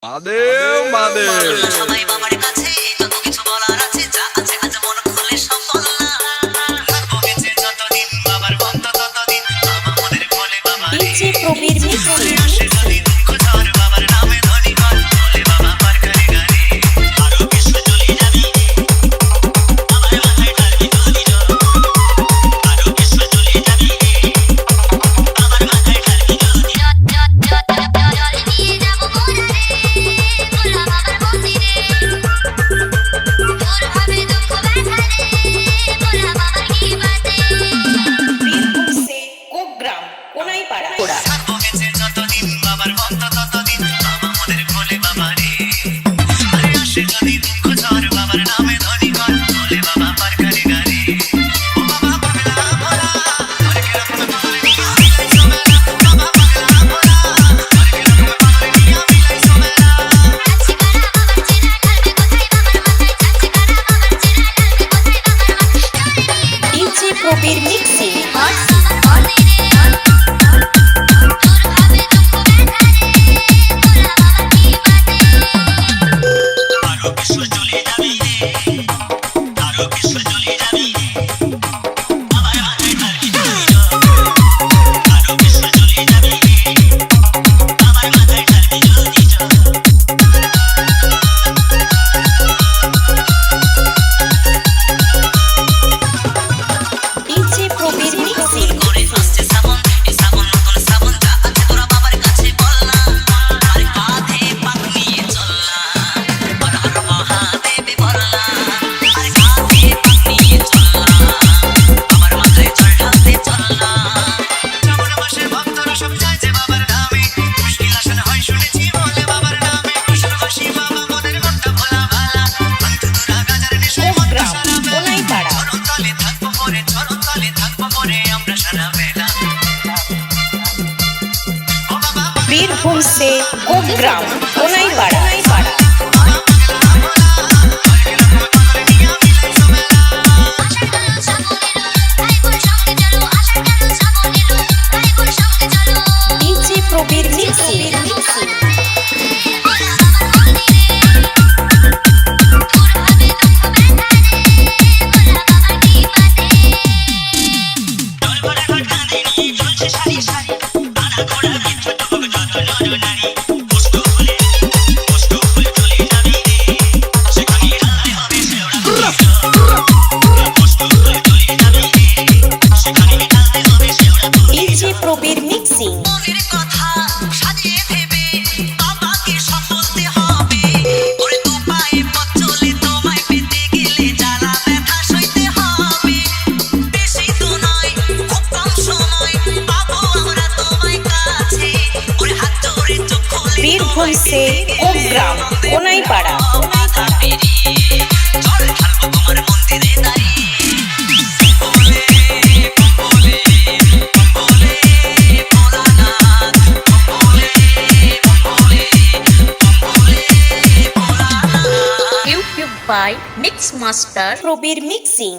মাদেও মাদেও সবাই বাবার কাছে যত কিছু বলার আছে যা আছে আজ মন খুলে সব বললাম বলেছে যতদিন বাবার বন্ধ ততদিন বাবা মোদের বলে বাবা ডিজে প্রবীর মিক্সি আসে যদি দুঃখ ঝড় বাবার নামে ধনী ঘর বলে বাবা পার করে গাড়ি আরো কিছু চলে যাবি আমার মাথায় ঢালবি যদি আরো কিছু চলে যাবি আমার মাথায় ঢালবি যদি জল নিয়ে যাবো গোলারে গোলা বাবার মন্দিরে দূর হবে দুঃখ ব্যথা রে গোলা বাবার গিবাতে বীরভূম সে কোগ্রাম কোনাইপাড়া বলেছে যতদিন বাবার বন্ধ ততদিন বাবা মোদের বলে বাবা রে আরে আসে যদি দুঃখ ঝড় বাবার নামে ধনী ঘর বলে বাবা পার করে গাড়ি ও বাবা পাগলা ভোলা আরে কিরকম পাগল নিয়া মিলাই সোমেলা বাবা পাগলা ভোলা আরে কিরকম পাগল নিয়া মিলাই সোমেলা চাচি কারা বাবার চেনা ঢালবে কোথায় বাবার মাথায় চাচি কারা বাবার চেনা ঢালবে কোথায় বাবার মাথায় ডিজে প্রবীর মিক্সি বাবার মন্দিরে দূর হবে দুঃখ ব্যথা রে গোলা বাবার গিবাতে আরো কিছু চলে যাবি রে আরো কিছু চলে যাবি আমার মাথায় ঢালবি যদি আরো কিছু চলে যাবি আমার মাথায় ঢালবি যদি ডিজে প্রবীর মিক্সি করে আসছে শ্রাবণ এই শ্রাবণ নতুন শ্রাবণ যা আছে তোরা বাবার কাছে বললাম আর কাঁধে পাক নিয়ে চললাম আর হর মহাদেবে বললাম আর কাঁধে পাক নিয়ে চললাম আমার মাথায় জল ঢালতে চললাম শ্রাবণ মাসে ভক্তরা সব যায় যে বাবার নামে মুশকিল আসন হয় শুনেছি বলে বাবার নামে কুশলবাসী বাবা মোদের মনটা ভোলা ভালা অন্ত দূরা গাজার নেশায় মনটা কোগ্রাম সারা বেলা কোনাইপাড়া চরণতলে থাকবো পরে চরণতলে থাকবো পরে আমরা সারা বেলা ও বাবা বীরভূম সে কোগ্রাম কোনাইপাড়া আষাঢ় কাল শ্রাবণের ভাই বোন সঙ্গে চলো আষাঢ় কাল শ্রাবণের ভাই বোন সঙ্গে চলো ডিজে প্রবীর মিক্সি গোলা বাবার মন্দিরে দূর হবে দুঃখ ব্যথা রে গোলা বাবার গিবাতে জলভরা ঘাটে নিয়ে চলছে সারি সারি আনা ঘোড়া বিচ্ছু তবু যত নরনারী কষ্ট হলে চলে যাবি রে সেখানে ঢালতে হবে শেওড়া কষ্ট হলে চলে যাবি রে সেখানে ঢালতে হবে শেওড়া ডিজে প্রবীর মিক্সি মনের কথা সাজিয়ে ভেবে বাবাকে সফলতে হবে ওরে দু পায়ে পথ চলে তোমায় পেতে গেলে জ্বালা ব্যথা সইতে হবে বেশি তো নয় খুব কম সময় পাবো আমরা তোমায় কাছে ওরে হাত ধরে চোখ খুলে বীরভূম সে কোগ্রাম কোনাইপাড়া বাধা পেরিয়ে জল ঢালবো তোমার মন্দিরে দাঁড়িয়ে বলে বলে বলে ভোলানাথ বলে বলে বলে Bholanath YouTube by mix master Prabir mixing.